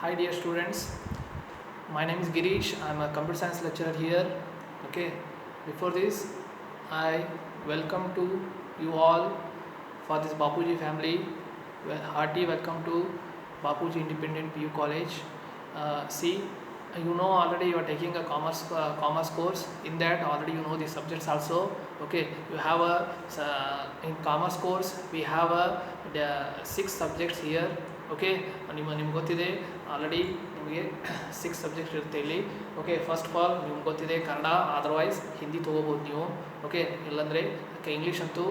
Hi dear students, my name is Girish. I am a computer science lecturer here. Okay, before this, I welcome to you all for this Bapuji family. Hearty welcome to Bapuji Independent PU College. See, you know already you are taking a commerce course. In that already you know the subjects also. Okay, you have a in commerce course we have the 6 subjects here. Okay ನಿಮ್ಗೆ ಗೊತ್ತಿದೆ already ನಿಮಗೆ 6 subjects ಇರುತ್ತೆ ಇಲ್ಲಿ. Okay, first of all ನಿಮ್ಗೆ ಗೊತ್ತಿದೆ Kannada, otherwise Hindi ತೊಗೋಬೋದು ನೀವು. Okay, ಇಲ್ಲಾಂದರೆ ಇಂಗ್ಲೀಷ್ ಅಂತೂ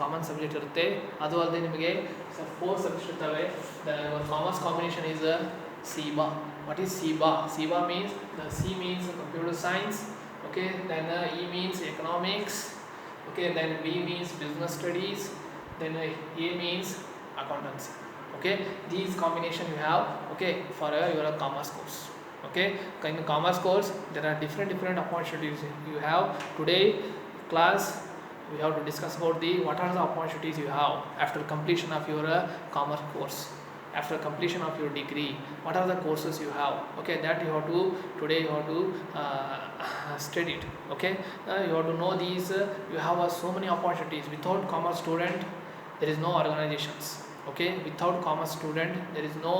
ಕಾಮನ್ ಸಬ್ಜೆಕ್ಟ್ ಇರುತ್ತೆ. ಅದು ಅಲ್ಲದೆ ನಿಮಗೆ 4 ಸಬ್ಜೆಕ್ಟ್ ಇರ್ತವೆ. Commerce combination is CEBA. What is CEBA? CEBA means C means computer science. Okay, then E means economics. Okay, then B means business studies. Then A means accountancy. Okay, these combination you have, okay, for your commerce course. Okay, in the commerce course there are different opportunities you have. Today class we have to discuss about the what are the opportunities you have after completion of your commerce course, after completion of your degree. What are the courses you have? Okay, that you have to today you have to study it. Okay, you have to know these. You have so many opportunities. Without commerce student there is no organizations. Okay, without commerce student there is no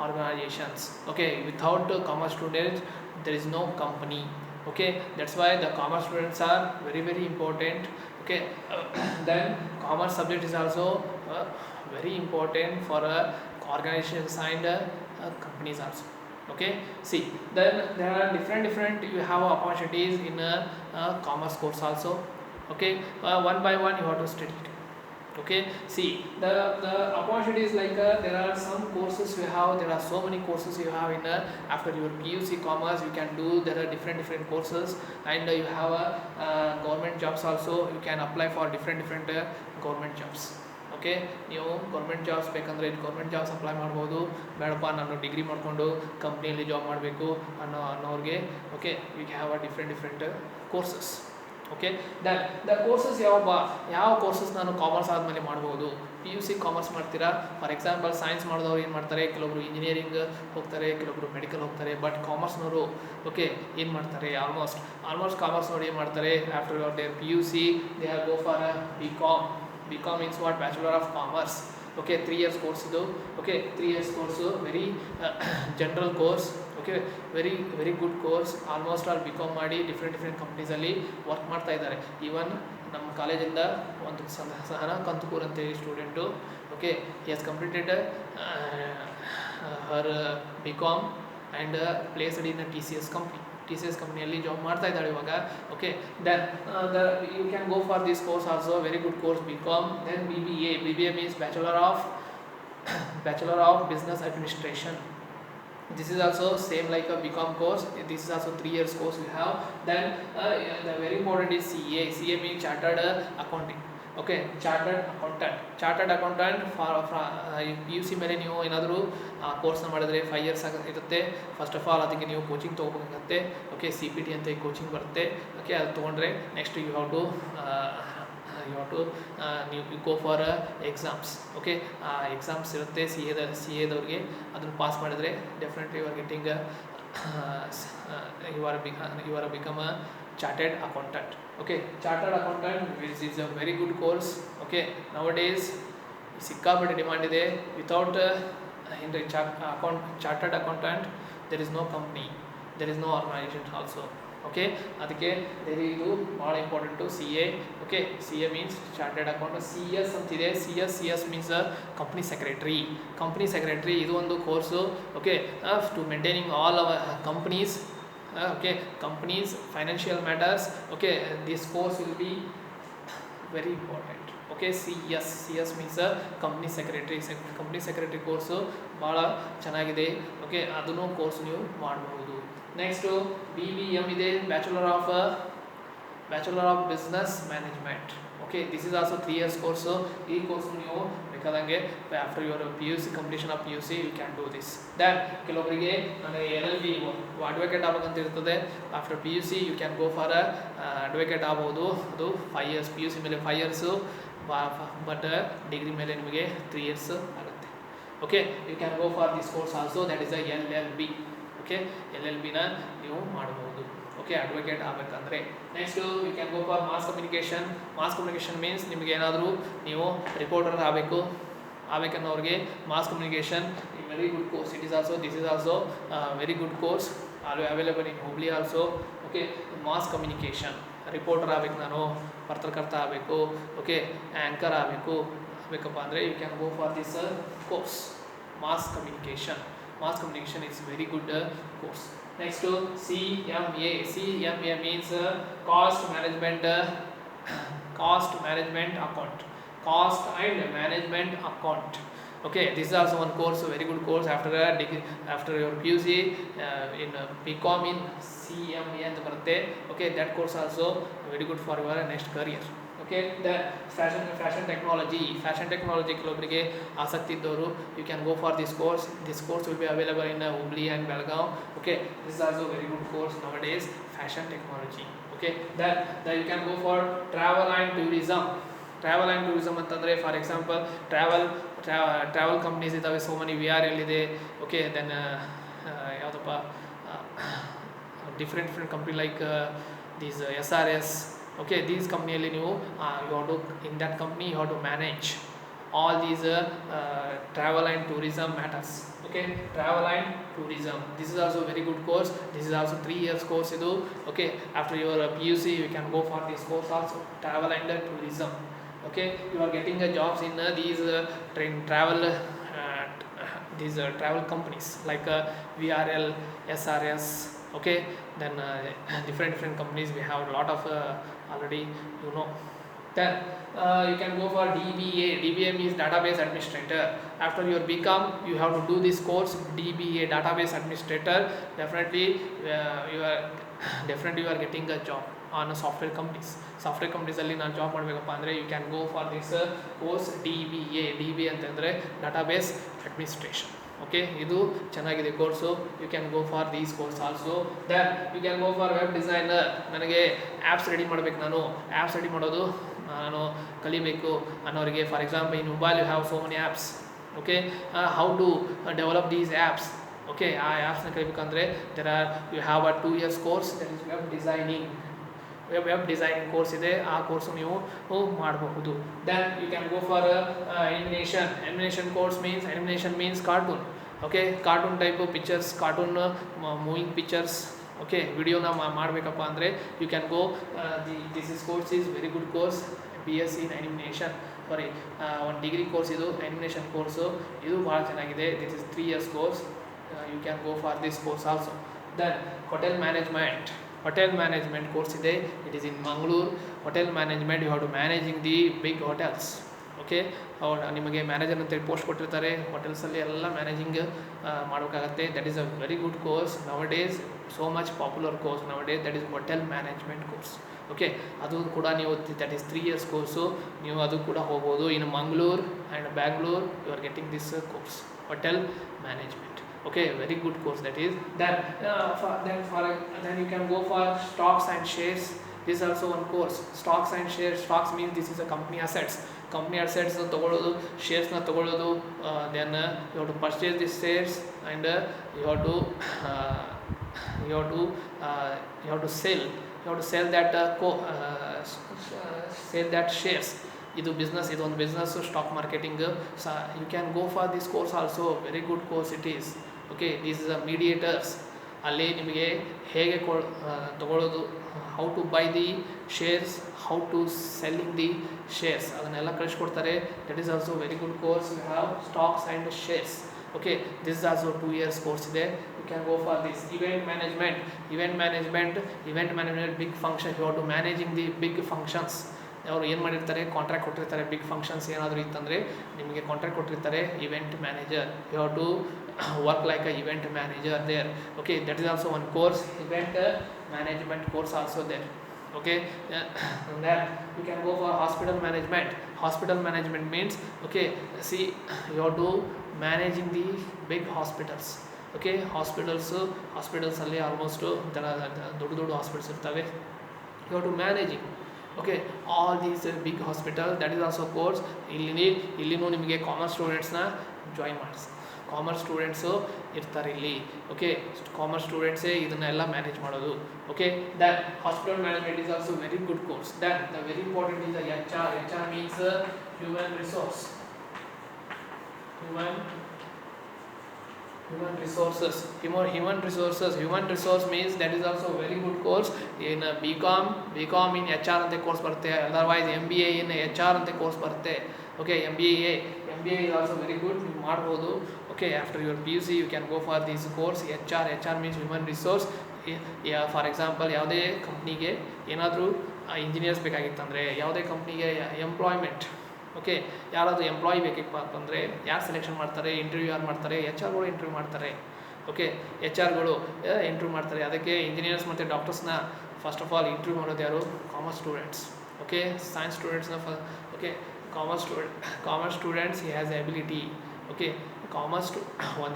organizations. Okay, without commerce students there is no company. Okay, that's why the commerce students are very important. Okay, then commerce subject is also very important for organizations and companies also. Okay, see, then there are different you have opportunities in commerce course also. Okay, one by one you have to study it. Okay, see, the opportunities like there are some courses you have. There are so many courses you have in after your PUC commerce you can do. There are different courses, and you have government jobs also. You can apply for different government jobs. Okay, ನೀವು government jobs ಬೇಕಂದರೆ ಇಲ್ಲಿ government jobs apply ಮಾಡ್ಬೋದು. ಬೇಡಪ್ಪ ನಾನು degree ಮಾಡಿಕೊಂಡು ಕಂಪ್ನಿಯಲ್ಲಿ job ಮಾಡಬೇಕು ಅನ್ನೋರಿಗೆ, okay, you have a different courses. Okay, the courses ಯಾವ ಕೋರ್ಸಸ್ ನಾನು ಕಾಮರ್ಸ್ ಆದಮೇಲೆ ಮಾಡ್ಬೋದು. PUC ಕಾಮರ್ಸ್ ಮಾಡ್ತೀರಾ, ಫಾರ್ ಎಕ್ಸಾಂಪಲ್ ಸೈನ್ಸ್ ಮಾಡಿದವ್ರು ಏನು ಮಾಡ್ತಾರೆ, ಕೆಲವೊಬ್ರು ಇಂಜಿನಿಯರಿಂಗ್ ಹೋಗ್ತಾರೆ, ಕೆಲವೊಬ್ರು ಮೆಡಿಕಲ್ ಹೋಗ್ತಾರೆ. ಬಟ್ ಕಾಮರ್ಸ್ನವರು ಓಕೆ ಏನು ಮಾಡ್ತಾರೆ, ಆಲ್ಮೋಸ್ಟ್ ಕಾಮರ್ಸ್ನವ್ರು ಏನು ಮಾಡ್ತಾರೆ, after there PUC they have go for BCom. BCom means what? Bachelor of Commerce. Okay, 3 years course ಇದು. Okay, 3 years course, very general course. Okay, very good course. Almost all BCom ಮಾಡಿ different ಕಂಪ್ನೀಸಲ್ಲಿ work ಮಾಡ್ತಾ ಇದ್ದಾರೆ. Even ನಮ್ಮ ಕಾಲೇಜಿಂದ ಒಂದು ಸಹನಾ ಕಂತುಕೂರ್ ಅಂತೇಳಿ student. Okay, he has completed her BCom and placed in TCS ಕಂಪ್ನಿಯಲ್ಲಿ ಜಾಬ್ ಮಾಡ್ತಾ ಇದ್ದಾಳೆ ಇವಾಗ. Okay, then you can go for this course also, very good course BCom. Then BBA means bachelor of business administration. This is also same like a BCom course. This is also 3 years course we have. Then the very important is CA means chartered accounting. Okay, chartered accountant for PUC ಮೇಲೆ ನೀವು ಏನಾದರೂ ಕೋರ್ಸ್ನ ಮಾಡಿದ್ರೆ 5 years ಇರುತ್ತೆ. First of all ಅದಕ್ಕೆ ನೀವು coaching ತೊಗೋಬೇಕಾಗುತ್ತೆ. Okay, CPT ಅಂತ ಕೋಚಿಂಗ್ ಬರುತ್ತೆ. ಓಕೆ, ಅದು ತೊಗೊಂಡ್ರೆ ನೆಕ್ಸ್ಟ್ ಯು ಹ್ಯಾವ್ ಟು ನೀವು go for exams. Okay, exams ಇರುತ್ತೆ CAದವ್ರಿಗೆ. ಅದನ್ನು ಪಾಸ್ ಮಾಡಿದರೆ definitely you are getting you are become a chartered accountant. Okay, chartered accountant is a very good course. Okay, nowadays ಸಿಕ್ಕಾಪಟ್ಟೆ demand ಇದೆ. Without chartered accountant there is no company, there is no organization also. Okay, ಅದಕ್ಕೆ ಇದು ಭಾಳ important CA. Okay, CA means chartered accountant. CS ಅಂತಿದೆ. CS means company secretary. ಇದು ಒಂದು course. Okay, to maintaining all our companies. Okay, companies financial matters. Okay, this course will be very important. Okay, CS means company secretary course ಭಾಳ ಚೆನ್ನಾಗಿದೆ. Okay, ಅದನ್ನು course ನೀವು ಮಾಡಬಹುದು. Next BBM ಇದೆ, bachelor of business management. Okay, this is also 3 years course. ಈ course ನೀವು ಬೇಕಾದಂಗೆ after your PUC completion of PUC you can do this. Then ಕೆಲವೊಬ್ಬರಿಗೆ ನನಗೆ LLB ಅಡ್ವೊಕೇಟ್ ಆಗ್ಬೇಕಂತ ಇರ್ತದೆ. After PUC you can go for advocate ಆಗ್ಬೋದು. ಅದು 5 years, PUC ಮೇಲೆ 5 years, ಬಟ್ ಡಿಗ್ರಿ ಮೇಲೆ ನಿಮಗೆ 3 years ಆಗುತ್ತೆ. Okay you can go for this course also, that is a LLB. Okay LLBನ ನೀವು ಮಾಡಬಹುದು. ಓಕೆ ಅಡ್ವೊಕೇಟ್ ಆಗಬೇಕಂದ್ರೆ. Next you can go for mass communication. Mass communication means ನಿಮಗೆ ಏನಾದರೂ ನೀವು ರಿಪೋರ್ಟರ್ ಆಗಬೇಕನ್ನೋರಿಗೆ mass communication very good course. It is also this is also very good course available in Hubli also. Okay mass communication reporter ಆಗಬೇಕು, ನಾನು ಪತ್ರಕರ್ತ ಆಗಬೇಕು, okay anchor ಆಗಬೇಕಪ್ಪ ಅಂದರೆ you can go for this course mass communication. Mass communication is very good course. Next CMA. CMA means cost management account. Cost and management account. Okay, this is also one course, very good course after your PUC in BCom in CMA ಅಂತ ಬರುತ್ತೆ. Okay, that course also very good for your next career. Okay, the fashion technology ಕೆಲವೊಬ್ಬರಿಗೆ ಆಸಕ್ತಿ ಇದ್ದವರು you can go for this course. This course will be available in Hubli and Belgaum. Okay, this is also very good course nowadays, fashion technology. Okay, then you can go for travel and tourism. ಅಂತಂದರೆ for example travel companies ಇದ್ದಾವೆ, so many VRL ಇದೆ. Okay then ಯಾವುದಪ್ಪ different company like these SRS. Okay these ಕಂಪ್ನಿಯಲ್ಲಿ ನೀವು you have to in that company you have to manage all these travel and tourism matters. Okay, travel and tourism, this is also very good course. This is also 3 years course idu. Okay, after your PUC you can go for this course also, travel and tourism. Okay, you are getting jobs in these travel companies like VRL, SRS. Okay, then different companies we have a lot of already you know. Then you can go for DBA. DBA means database administrator. After your BCom you have to do this course, DBA, database administrator. Definitely you are getting a job on a software companies ಅಲ್ಲಿ ನಾನು job ಮಾಡಬೇಕಪ್ಪ ಅಂದರೆ you can go for this course DBA ಅಂತಂದರೆ database administration. Okay ಇದು ಚೆನ್ನಾಗಿದೆ course, you can go for these course also. Then you can go for web designer. ನನಗೆ apps ready ಮಾಡಬೇಕು, apps ready ಮಾಡೋದು ನಾನು ಕಲಿಬೇಕು ಅನ್ನೋರಿಗೆ, for example in mobile you have so many apps. Okay how to develop these apps. Okay ಆ ಆ್ಯಪ್ಸ್ನ ಕಲಿಬೇಕಂದ್ರೆ you have a 2 years course, that is web designing course ಇದೆ, ಆ ಕೋರ್ಸು ನೀವು ಮಾಡಬಹುದು. Then you can go for animation course. Animation means cartoon. Okay cartoon type pictures, cartoon moving pictures. Okay ವಿಡಿಯೋನ ಮಾಡಬೇಕಪ್ಪ ಅಂದರೆ you can go this course is very good course, BSc in animation. ಒಂದು degree course ಇದು animation course, ಇದು ಭಾಳ ಚೆನ್ನಾಗಿದೆ. This is 3 years course, you can go for this course also. Then hotel management course ಇದೆ, it is in Mangaluru. Hotel management you have to managing the big hotels. Okay ನಿಮಗೆ manager ಅಂತೇಳಿ post ಕೊಟ್ಟಿರ್ತಾರೆ, ಹೋಟೆಲ್ಸಲ್ಲಿ ಎಲ್ಲ managing ಮಾಡಬೇಕಾಗತ್ತೆ. That is a very good course nowadays, so much popular course nowadays, that is hotel management course. Okay ಅದು ಕೂಡ ನೀವು that is 3 years course, ನೀವು ಅದು ಕೂಡ ಹೋಗ್ಬೋದು. In Mangaluru and Bangalore you are getting this course, hotel management. Okay, very good course that is. Then you can go for stocks and shares. This is also one course, stocks and shares. Stocks means this is a company assets ತಗೊಳ್ಳೋದು, ಶೇರ್ಸ್ನ ತಗೊಳ್ಳೋದು. Then you have to purchase these shares and you have to sell that shares. ಇದು ಒಂದು business stock marketing. You can go for this course also, very good course it is. Okay this is a mediators. ಅಲ್ಲಿ ನಿಮಗೆ ಹೇಗೆ ತಗೊಳ್ಳೋದು, how to buy the shares, how to selling the shares, ಅದನ್ನೆಲ್ಲ ಕಳಿಸ್ಕೊಡ್ತಾರೆ. That is also very good course. You have stocks and shares. Okay this is also 2 years course ಇದೆ. You can go for this. Event management big function, you have to managing the big functions. ಅವರು ಏನು ಮಾಡಿರ್ತಾರೆ, contract ಕೊಟ್ಟಿರ್ತಾರೆ. Big functions ಏನಾದರೂ ಇತ್ತಂದರೆ ನಿಮಗೆ contract ಕೊಟ್ಟಿರ್ತಾರೆ, event manager. You have to work like a event manager there. Okay that is also one course, event management course also there. Okay, then you can go for hospital management means, okay, see, you have to managing the big hospitals. Okay, hospitals ಅಲ್ಲಿ almost ದೊಡ್ಡ hospitals ಇರ್ತವೆ, you have to managing. Okay all these big hospital, that is also course. ಇಲ್ಲಿನೂ ನಿಮಗೆ commerce ಸ್ಟೂಡೆಂಟ್ಸ್ನ join ಮಾಡಿಸಿ. Commerce students ಇರ್ತಾರೆ ಇಲ್ಲಿ. Okay, commerce ಸ್ಟೂಡೆಂಟ್ಸೇ ಇದನ್ನೆಲ್ಲ ಮ್ಯಾನೇಜ್ ಮಾಡೋದು. Okay, that hospital management is also very good course. That the very important is the HR means human resource. Human resource means that is also a very good course. In BCom in HR ante course ಬರುತ್ತೆ, otherwise MBA in HR ante course ಬರುತ್ತೆ. Okay, MBA is also very good, ನೀವು ಮಾಡ್ಬೋದು. Okay, after your PUC you can go for this course. HR means human resource. For example ಯಾವುದೇ ಕಂಪ್ನಿಗೆ ಏನಾದರೂ engineers ಬೇಕಾಗಿತ್ತಂದರೆ, ಯಾವುದೇ ಕಂಪ್ನಿಗೆ ಎಂಪ್ಲಾಯ್ಮೆಂಟ್, ಓಕೆ, ಯಾರಾದರೂ ಎಂಪ್ಲಾಯಿ ಬೇಕಿಪ್ಪ ಅಂತಂದರೆ ಯಾರು ಸೆಲೆಕ್ಷನ್ ಮಾಡ್ತಾರೆ, ಇಂಟರ್ವ್ಯೂ ಯಾರು ಮಾಡ್ತಾರೆ, HR ಇಂಟರ್ವ್ಯೂ ಮಾಡ್ತಾರೆ. ಓಕೆ, HR ಇಂಟರ್ವ್ಯೂ ಮಾಡ್ತಾರೆ. ಅದಕ್ಕೆ ಇಂಜಿನಿಯರ್ಸ್ ಮತ್ತು ಡಾಕ್ಟರ್ಸ್ನ ಫಸ್ಟ್ ಆಫ್ ಆಲ್ ಇಂಟರ್ವ್ಯೂ ಮಾಡೋದು ಯಾರು? Commerce students. ಓಕೆ, ಸೈನ್ಸ್ ಸ್ಟೂಡೆಂಟ್ಸ್ನ okay, commerce students he has ability. Okay,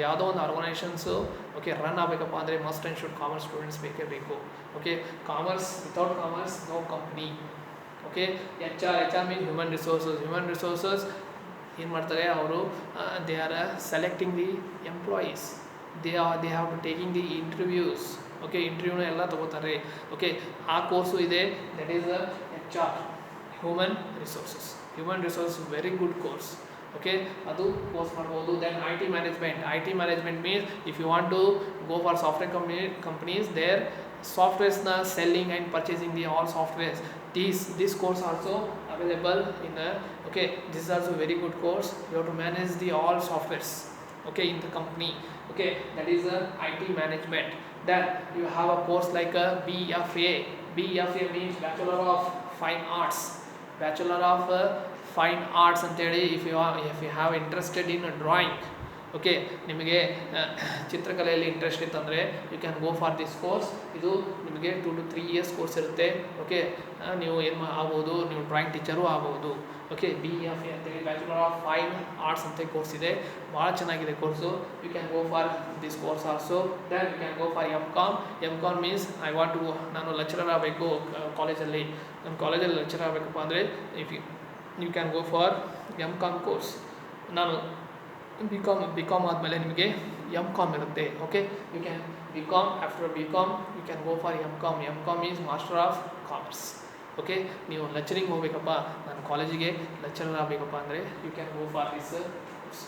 ಯಾವುದೋ ಒಂದು ಆರ್ಗನೈಸೇಷನ್ಸು ಓಕೆ ರನ್ ಆಗಬೇಕಪ್ಪ ಅಂದರೆ must and should commerce students ಬೇಕೇ ಬೇಕು. Okay, without commerce no company. Okay, HR mean human resources ಏನು ಮಾಡ್ತಾರೆ ಅವರು? They are selecting the employees, they have to taking the interviews. Okay, ಇಂಟರ್ವ್ಯೂನ ಎಲ್ಲ ತೊಗೋತಾರೆ. ಓಕೆ, ಆ ಕೋರ್ಸು ಇದೆ, that is HR, human resources very good course. Okay, ಅದು course ಮಾಡ್ಬೋದು. Then IT management means if you want to go for software companies, there softwaresನ selling and purchasing the all softwares, this course also available in okay, this is also very good course. You have to manage the all softwares, okay, in the company. Okay, that is IT management. Then you have a course like a BFA means Bachelor of Fine Arts ಅಂತೇಳಿ. if you have interested in drawing, okay, ನಿಮಗೆ ಚಿತ್ರಕಲೆಯಲ್ಲಿ interest ಇತ್ತಂದರೆ you can go for this course. ಇದು ನಿಮಗೆ 2 to 3 years course ಇರುತ್ತೆ. Okay, ನೀವು ಏನು ಆಗ್ಬೋದು, ನೀವು ಡ್ರಾಯಿಂಗ್ ಟೀಚರು ಆಗ್ಬೋದು. ಓಕೆ, BFA ಅಂತೇಳಿ ಬ್ಯಾಚುಲರ್ ಆಫ್ ಫೈನ್ ಆರ್ಟ್ಸ್ ಅಂತ ಕೋರ್ಸ್ ಇದೆ, ಭಾಳ ಚೆನ್ನಾಗಿದೆ course. You can go for this course also. Then you can go for MCom means ನಾನು ಲೆಕ್ಚರರ್ ಆಗಬೇಕು ಕಾಲೇಜಲ್ಲಿ, ನನ್ನ ಕಾಲೇಜಲ್ಲಿ ಲೆಕ್ಚರ್ ಆಗಬೇಕಪ್ಪ ಅಂದರೆ you can go for MCom course. ನಾನು BCom ಆದಮೇಲೆ ನಿಮಗೆ MCom ಇರುತ್ತೆ. Okay, you can after BCom you can go for MCom is master of commerce. Okay, ನೀವು ಲೆಕ್ಚರಿಂಗ್ ಹೋಗ್ಬೇಕಪ್ಪ, ನಾನು ಕಾಲೇಜಿಗೆ ಲೆಕ್ಚರರ್ ಆಗಬೇಕಪ್ಪ ಅಂದರೆ you can go for this course.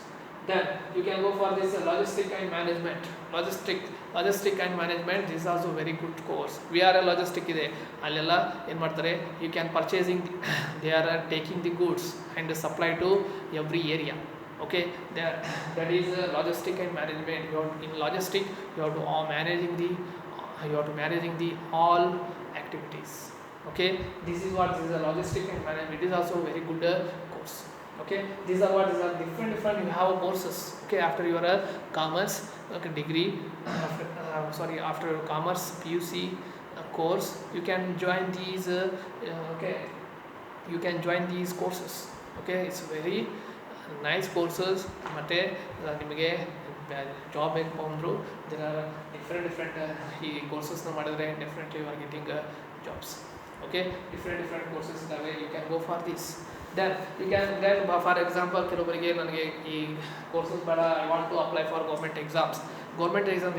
Then you can go for this logistic and management. This also very good course. VRL logistic ಇದೆ, ಅಲ್ಲೆಲ್ಲ ಏನು ಮಾಡ್ತಾರೆ, you can purchasing, they are taking the goods and supply to every area. Okay, that is logistic and management. In logistic you have to managing the all activities. Okay, this is a logistic and management. It is also a very good course. Okay, these are different you have courses. Okay, after your commerce degree, after your commerce PUC course, you can join these courses. Okay, it's very nice courses. ಮತ್ತು ನಿಮಗೆ job ಬೇಕು ಅಂದರು there are different ಈ ಕೋರ್ಸಸ್ನ ಮಾಡಿದ್ರೆ definitely you are getting jobs. Okay, different courses ಇದ್ದಾವೆ, you can go for this. Then for example ಕೆಲವರಿಗೆ ನನಗೆ ಈ ಕೋರ್ಸಸ್ ಬೇಡ, I want to apply for government exams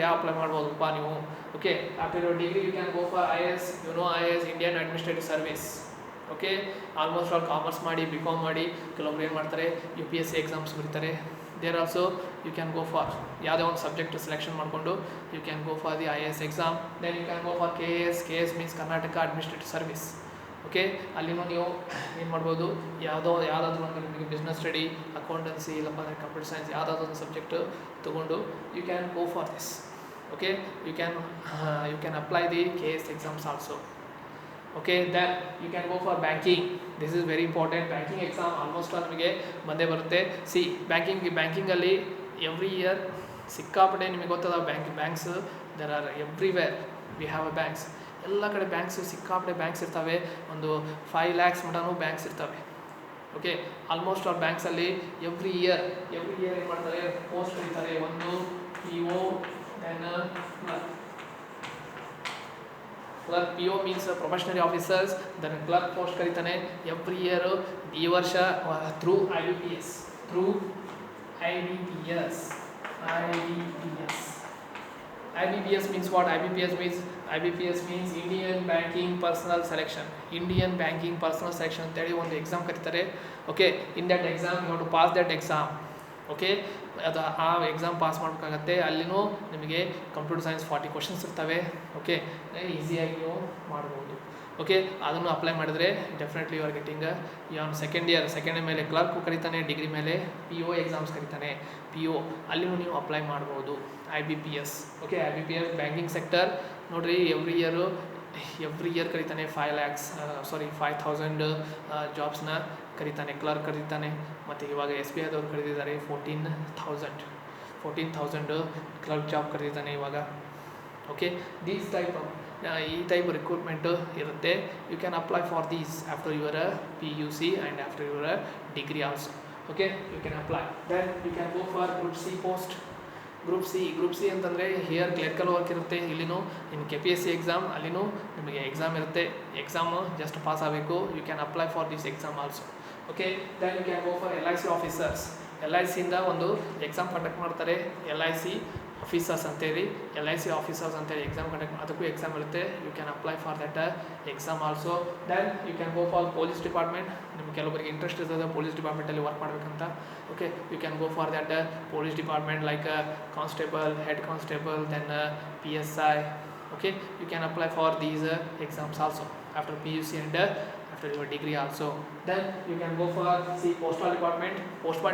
ಯಾವ ಅಪ್ಲೈ ಮಾಡ್ಬೋದಪ್ಪ ನೀವು? Okay, after your degree you can go for IAS, Indian administrative service. Okay, almost all commerce ಮಾಡಿ BCom ಮಾಡಿ ಕೆಲವೊಬ್ರು ಏನು ಮಾಡ್ತಾರೆ, UPSC ಎಕ್ಸಾಮ್ಸ್ ಬರೀತಾರೆ. There also you can go for ಯಾವುದೇ ಒಂದು ಸಬ್ಜೆಕ್ಟ್ ಸೆಲೆಕ್ಷನ್ ಮಾಡಿಕೊಂಡು you can go for the IAS exam. Then you can go for KAS means Karnataka administrative service. Okay, ಅಲ್ಲಿನೂ ನೀವು ಏನು ಮಾಡ್ಬೋದು, ಯಾವುದಾದ್ರೂ ಒಂದು ನಿಮಗೆ ಬಿಸ್ನೆಸ್ ಸ್ಟಡಿ, ಅಕೌಂಟೆನ್ಸಿ, ಇಲ್ಲಪ್ಪ ಅಂದರೆ ಕಂಪ್ಯೂಟರ್ ಸೈನ್ಸ್ ಯಾವುದಾದ್ರೂ ಒಂದು ಸಬ್ಜೆಕ್ಟ್ ತೊಗೊಂಡು you can go for this. Okay, you can apply the KAS exams also. Okay, then you can go for banking. This is very important. Banking exam almost all ನಿಮಗೆ ಬಂದೇ ಬರುತ್ತೆ. ಬ್ಯಾಂಕಿಂಗಲ್ಲಿ every year ಸಿಕ್ಕಾಪಟ್ಟೆ ನಿಮಗೆ ಗೊತ್ತದ banks there are everywhere. We have a banks, ಎಲ್ಲ ಕಡೆ ಸಿಕ್ಕಾಪಟ್ಟೆ ಬ್ಯಾಂಕ್ಸ್ ಇರ್ತವೆ. ಒಂದು 5 lakhs ಮಟನೂ ಬ್ಯಾಂಕ್ಸ್ ಇರ್ತವೆ. ಓಕೆ, ಆಲ್ಮೋಸ್ಟ್ ಆಲ್ ಬ್ಯಾಂಕ್ಸಲ್ಲಿ ಎವ್ರಿ ಇಯರ್ ಏನು ಮಾಡ್ತಾರೆ, ಪೋಸ್ಟ್ ಕರೀತಾರೆ. ಒಂದು PO, then clerk. PO means probationary officers, then clerk post ಕರೀತಾನೆ ಎವ್ರಿ ಇಯರು. ಈ ವರ್ಷ through IBPS. IBPS. IBPS means what? IBPS means Indian Banking Personal Selection. Indian Banking Personal Selection ಅಂತೇಳಿ ಒಂದು exam ಕರೀತಾರೆ. Okay, in that exam you have to pass that exam. Okay, ಅದು ಆ exam pass ಮಾಡಬೇಕಾಗತ್ತೆ. ಅಲ್ಲಿನೂ ನಿಮಗೆ ಕಂಪ್ಯೂಟರ್ ಸೈನ್ಸ್ 40 ಕ್ವಶನ್ಸ್ ಇರ್ತವೆ. Okay, ಈಸಿಯಾಗಿ ನೀವು ಮಾಡ್ಬೋದು. ಓಕೆ, ಅದನ್ನು ಅಪ್ಲೈ ಮಾಡಿದ್ರೆ definitely you are getting an second year ಮೇಲೆ ಕ್ಲರ್ಕ್ ಕರೀತಾನೆ, ಡಿಗ್ರಿ ಮೇಲೆ PO ಎಕ್ಸಾಮ್ಸ್ ಕರೀತಾನೆ. PO ಅಲ್ಲಿನೂ ನೀವು ಅಪ್ಲೈ ಮಾಡ್ಬೋದು. IBPS. Okay, IBPS banking sector ನೋಡಿರಿ, ಎವ್ರಿ ಇಯರ್ ಕರೀತಾನೆ 5,000 ಜಾಬ್ಸ್ನ ಕರೀತಾನೆ, ಕ್ಲರ್ಕ್ ಕರೀತಾನೆ. ಮತ್ತು ಇವಾಗ SBI ದವ್ರು ಕರೀತಿದ್ದಾರೆ 14,000 ಕ್ಲರ್ಕ್ ಜಾಬ್ ಕರೀತಾನೆ ಇವಾಗ. ಓಕೆ, ಈ ಟೈಪ್ ರಿಕ್ರೂಟ್ಮೆಂಟು ಇರುತ್ತೆ. You can apply for these after your PUC and after your degree also. Okay, you can apply. Then you can go for group C post. Group C ಅಂತಂದರೆ here clerical work ಇರುತ್ತೆ. ಇಲ್ಲಿನೂ ಇನ್ನು KPSC exam, ಅಲ್ಲಿನೂ ನಿಮಗೆ exam ಇರುತ್ತೆ. Exam just pass ಆಗಬೇಕು. You can apply for this exam also. Okay, then you can go for LIC officers. LICಯಿಂದ ಒಂದು ಎಕ್ಸಾಮ್ ಕಂಡಕ್ಟ್ ಮಾಡ್ತಾರೆ, LIC ಆಫೀಸರ್ಸ್ ಅಂತೇಳಿ. LIC ಆಫೀಸರ್ಸ್ ಅಂತೇಳಿ ಎಕ್ಸಾಮ್ ಕಂಡಕ್ಟ್, ಅದಕ್ಕೂ ಎಕ್ಸಾಮ್ ಇರುತ್ತೆ. You can apply for that exam also. Then you can go for police department. ನಿಮ್ಗೆ ಕೆಲವರಿಗೆ interest ಇರ್ತದೆ ಪೊಲೀಸ್ ಡಿಪಾರ್ಟ್ಮೆಂಟಲ್ಲಿ ವರ್ಕ್ ಮಾಡಬೇಕಂತ. Okay, you can go for that police department like constable, head constable, then PSI. Okay, you can apply for these exams also after PUC and after your degree also. Then you can go for postal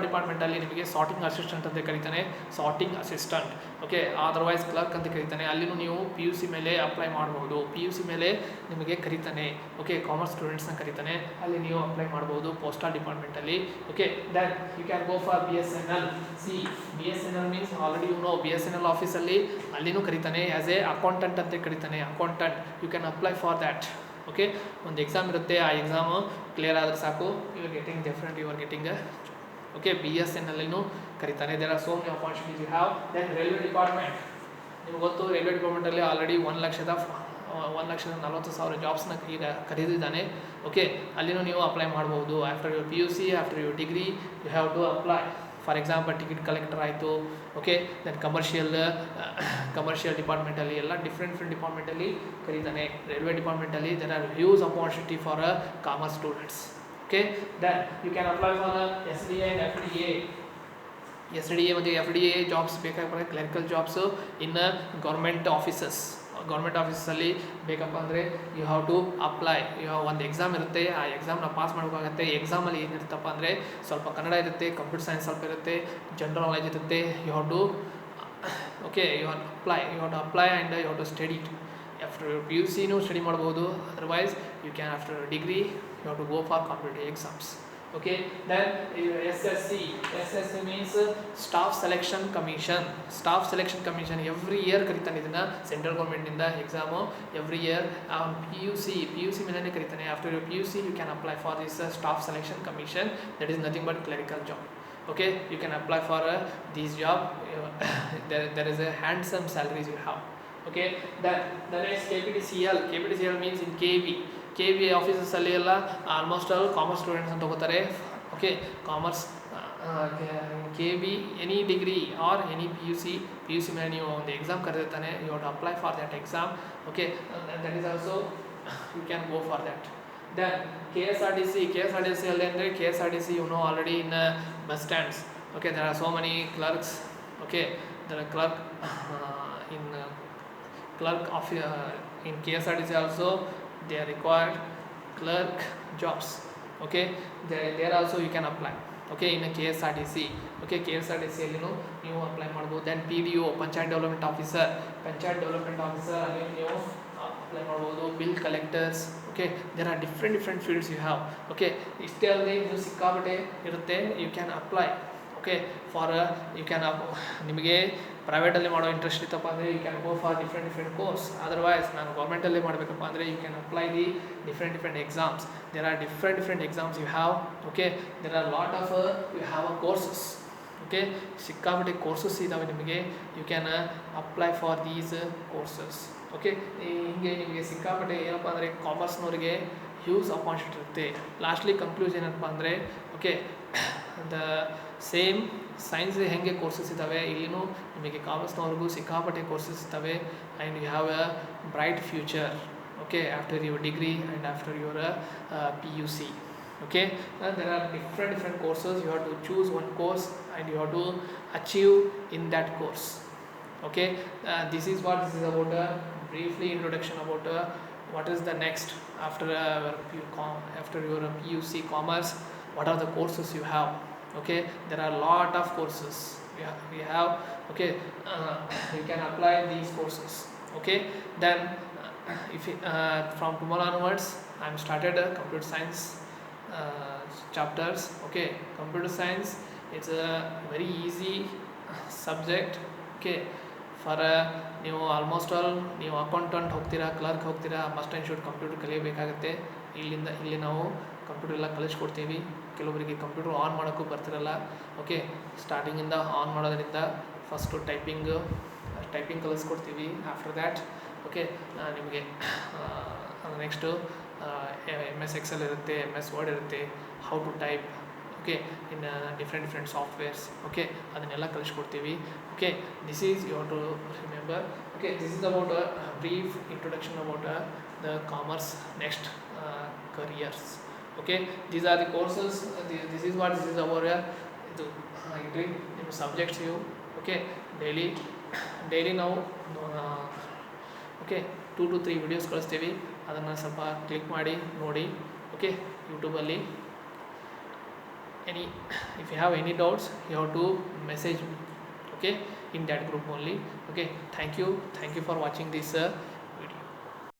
department ಅಲ್ಲಿ ನಿಮಗೆ sorting assistant ಅಂತ ಕರೀತಾನೆ, sorting assistant. Okay, otherwise clerk ಅಂತ ಕರೀತಾನೆ. ಅಲ್ಲಿನೂ ನೀವು PUC ಮೇಲೆ apply ಮಾಡ್ಬೋದು. PUC ಮೇಲೆ ನಿಮಗೆ ಕರೀತಾನೆ. ಓಕೆ, ಕಾಮರ್ಸ್ ಸ್ಟೂಡೆಂಟ್ಸ್ನ ಕರೀತಾನೆ, ಅಲ್ಲಿ ನೀವು ಅಪ್ಲೈ ಮಾಡ್ಬೋದು ಪೋಸ್ಟಲ್ ಡಿಪಾರ್ಟ್ಮೆಂಟಲ್ಲಿ. Okay, then you can go for BSNL. BSNL means already you know, BSNL ಆಫೀಸಲ್ಲಿ ಅಲ್ಲಿನೂ ಕರೀತಾನೆ ಆ್ಯಸ್ ಎ ಅಕೌಂಟೆಂಟ್ ಅಂತ ಕರೀತಾನೆ, accountant. You can apply for that. Okay, ಒಂದು ಎಕ್ಸಾಮ್ ಇರುತ್ತೆ, ಆ ಎಕ್ಸಾಮು ಕ್ಲಿಯರ್ ಆದರೆ ಸಾಕು, ಯು ಆರ್ ಗೆಟಿಂಗ್ ಓಕೆ, BSNLನೂ ಕರೀತಾನೆ. There are so many opportunities you have. Then railway department. ನಿಮ್ಗೆ ಗೊತ್ತು, ರೈಲ್ವೆ ಡಿಪಾರ್ಟ್ಮೆಂಟಲ್ಲಿ ಆಲ್ರೆಡಿ 1,40,000 ಜಾಬ್ಸ್ನ ಈಗ ಕರೀದಿದ್ದಾನೆ. ಓಕೆ, ಅಲ್ಲಿನೂ ನೀವು ಅಪ್ಲೈ ಮಾಡ್ಬೋದು. After your PUC, after your degree, you have to apply. For example ticket collector ಆಯಿತು. Okay, then commercial ಡಿಪಾರ್ಟ್ಮೆಂಟಲ್ಲಿ ಎಲ್ಲ different ಡಿಪಾರ್ಟ್ಮೆಂಟಲ್ಲಿ ಕರೀತಾನೆ. ರೈಲ್ವೆ ಡಿಪಾರ್ಟ್ಮೆಂಟಲ್ಲಿ there are huge opportunity for commerce students. Okay, then you can apply for SDA and FDA. SDA ಮತ್ತು FDA jobs ಬೇಕಾದ್ರೆ clerical jobs in government ಆಫೀಸಲ್ಲಿ ಬೇಕಪ್ಪ ಅಂದರೆ ಯು ಹ್ಯಾವ್ ಟು ಅಪ್ಲೈ. ಒಂದು ಎಕ್ಸಾಮ್ ಇರುತ್ತೆ, ಆ ಎಕ್ಸಾಮ್ನ ಪಾಸ್ ಮಾಡಬೇಕಾಗತ್ತೆ. ಎಕ್ಸಾಮಲ್ಲಿ ಏನಿರುತ್ತಪ್ಪ ಅಂದರೆ ಸ್ವಲ್ಪ ಕನ್ನಡ ಇರುತ್ತೆ, ಕಂಪ್ಯೂಟರ್ ಸೈನ್ಸ್ ಸ್ವಲ್ಪ ಇರುತ್ತೆ, ಜನರಲ್ ನಾಲೆಜ್ ಇರುತ್ತೆ. You have to you have to apply and you have to study it. After PUCನೂ ಸ್ಟಡಿ ಮಾಡ್ಬೋದು. Otherwise you can after degree you have to go for competitive exams. Okay, then SSC means Staff Selection Commission. Every year ಕರೀತಾನೆ ಇದನ್ನ, central ಗೌರ್ಮೆಂಟಿಂದ exam every year. PUC ಮೇಲೆ ಕರೀತಾನೆ. After your PUC you can apply for this Staff Selection Commission. That is nothing but clerical job. Okay, you can apply for this job. There is a handsome salaries you have. Okay, then the next KPTCL means in KV ಆಫೀಸಸ್ಸಲ್ಲಿ ಎಲ್ಲ almost all commerce students ಅಂತ ತಗೋತಾರೆ. Okay, commerce KB any degree or any PUC ಮೇಲೆ ನೀವು ಒಂದು exam ಕರೆದಿರ್ತಾನೆ. You have to apply for that exam. Okay, that is also you can go for that. Then KSRTC ಅಲ್ಲಿ ಅಂದರೆ KSRTC you know already in bus stands. Okay, there are so many clerks. Okay, there are clerk in KSRTC also they are required clerk jobs. Okay, there also you can apply. Okay, in a KSRTC. Okay, KSRTC ಅಲ್ಲಿನೂ ನೀವು apply ಮಾಡ್ಬೋದು. Then PDO panchayat development officer ಅಲ್ಲಿ ನೀವು apply ಮಾಡ್ಬೋದು. Bill collectors. Okay, there are different fields you have. Okay, ಇಷ್ಟೇ ಅಲ್ಲದೆ ಇದು ಸಿಕ್ಕಾಪಟ್ಟೆ ಇರುತ್ತೆ. You can apply. Okay, for you can ನಿಮಗೆ ಪ್ರೈವೇಟಲ್ಲಿ ಮಾಡೋ ಇಂಟ್ರೆಸ್ಟ್ ಇತ್ತಪ್ಪ ಅಂದರೆ you can go for different course. Otherwise ನಾನು ಗೌರ್ಮೆಂಟಲ್ಲಿ ಮಾಡಬೇಕಪ್ಪ ಅಂದರೆ you can apply the different exams. There are different exams you have. Okay, there are lot of you have courses. Okay, ಸಿಕ್ಕಾಪಟ್ಟೆ ಕೋರ್ಸಸ್ ಇದ್ದಾವೆ ನಿಮಗೆ. You can apply for these courses. Okay, ಹಿಂಗೆ ನಿಮಗೆ ಸಿಕ್ಕಾಪಟ್ಟೆ ಏನಪ್ಪ ಅಂದರೆ ಕಾಮರ್ಸ್ನವ್ರಿಗೆ ಹ್ಯೂಜ್ ಅಪಾರ್ಚುನಿಟಿ ಇರುತ್ತೆ. ಲಾಸ್ಟ್ಲಿ ಕನ್ಕ್ಲೂಷನ್ ಏನಪ್ಪ ಅಂದರೆ ಓಕೆ, ದ ಸೇಮ್ ಸೈನ್ಸ್ ಹೆಂಗೆ ಕೋರ್ಸಸ್ ಇದ್ದಾವೆ ಇಲ್ಲಿನೂ ನಿಮಗೆ ಕಾಮರ್ಸ್ನವ್ರಿಗೂ ಸಿಕ್ಕಾಪಟ್ಟೆ ಕೋರ್ಸಸ್ ಇದ್ದಾವೆ and you have a bright future okay after your degree and after your PUC. Okay, there are different courses. You have to choose one course and you have to achieve in that course. Okay, this is about a briefly introduction about what is the next after after your PUC commerce. What are the courses you have? Okay, there are a lot of courses we have. Okay, you can apply these courses. Okay, then if from tomorrow onwards I am started a computer science chapters. Okay, computer science, it's a very easy subject. Okay, for ನೀವು almost all ನೀವು accountant ಹೋಗ್ತೀರಾ, clerk ಹೋಗ್ತೀರಾ, must and should computer ಕಲಿಯಬೇಕಾಗುತ್ತೆ. ಇಲ್ಲಿ ನಾವು computer ಎಲ್ಲ ಕಲಿಸ್ಕೊಡ್ತೀವಿ. ಕೆಲವರಿಗೆ ಕಂಪ್ಯೂಟರ್ ಆನ್ ಮಾಡೋಕ್ಕೂ ಬರ್ತಿರಲ್ಲ. ಓಕೆ, ಸ್ಟಾರ್ಟಿಂಗಿಂದ ಆನ್ ಮಾಡೋದ್ರಿಂದ ಫಸ್ಟು ಟೈಪಿಂಗ್ ಕಲಿಸ್ಕೊಡ್ತೀವಿ. ಆಫ್ಟರ್ ದ್ಯಾಟ್ ಓಕೆ ನಿಮಗೆ ನೆಕ್ಸ್ಟು MS Excel ಇರುತ್ತೆ, MS Word ಇರುತ್ತೆ, how to type. Okay, in different softwares. Okay, ಅದನ್ನೆಲ್ಲ ಕಲಿಸ್ಕೊಡ್ತೀವಿ. Okay, this is you have to remember. Okay, this is about a brief introduction about the commerce next careers. Okay, these are the courses. This is our ಇದು entry ನಿಮ್ಮ subjects ಇವು. Okay, daily ನಾವು okay 2 to 3 videos ಕಳಿಸ್ತೀವಿ. ಅದನ್ನು ಸ್ವಲ್ಪ click ಮಾಡಿ ನೋಡಿ. Okay, ಯೂಟ್ಯೂಬಲ್ಲಿ if you have any doubts you have to message me. Okay, in that group only. Okay, thank you for watching this